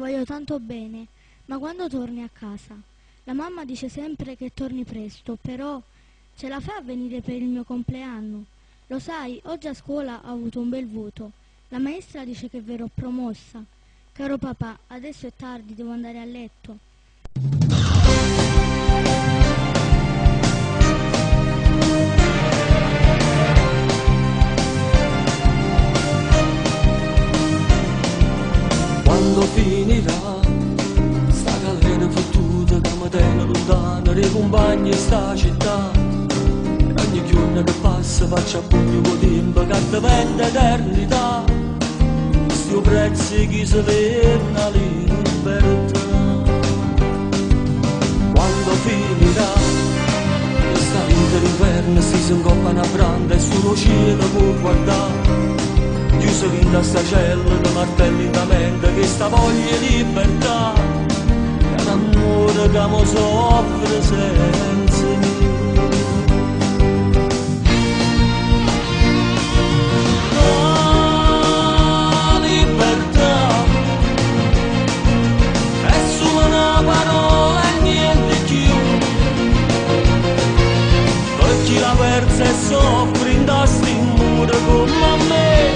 voglio tanto bene, ma quando torni a casa? La mamma dice sempre che torni presto, però ce la fai a venire per il mio compleanno? Lo sai, oggi a scuola ho avuto un bel voto. La maestra dice che verrò promossa. Caro papà, adesso è tardi, devo andare a letto. Quando finirà sta galera fottuta che mi tiene lontana dai compagni in sta città, e ogni giorno che passa faccio a pugno con tempo che diventa eternità, sti prezzi chi si vede la libertà. Quando finirà sta vita d'inverno si incoppano a branda e sullo cielo può guardare, chiuso in sta cella di martelli da mente che sta voglia di libertà è un amore che mi soffre senza me. La libertà è solo una parola e niente più, per chi la persa e soffre in sti mura come a me,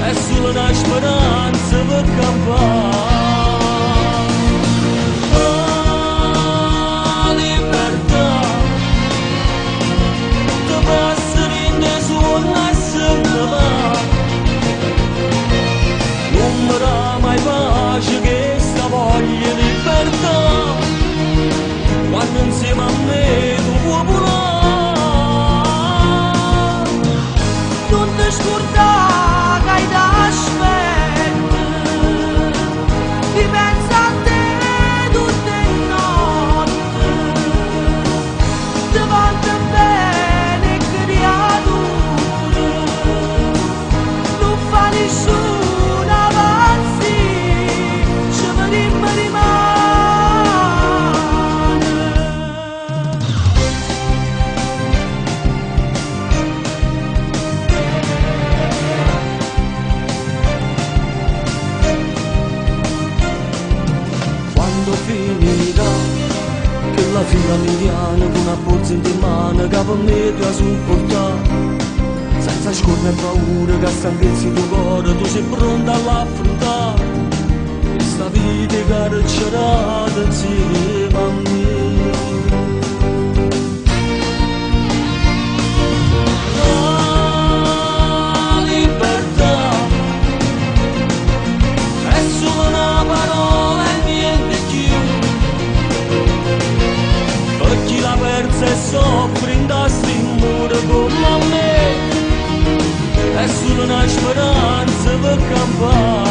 è solo una speranza per campare. La libertà ti passa in te suona e se ne va, non mi dà mai pace che sta voglia di libertà, quando insieme a me tu puoi volare. Non ti scordare finirà, che la fila indiana con una borsa in mano che per me ti ha supportato, senza scorrere paura che stanchezza il tuo cuore tu sei pronta all'affrontare, questa vita carcerata insieme a me. La libertà è solo una parola e niente più, per chi la persa e soffre in sti mura come a me, è solo una speranza per campare.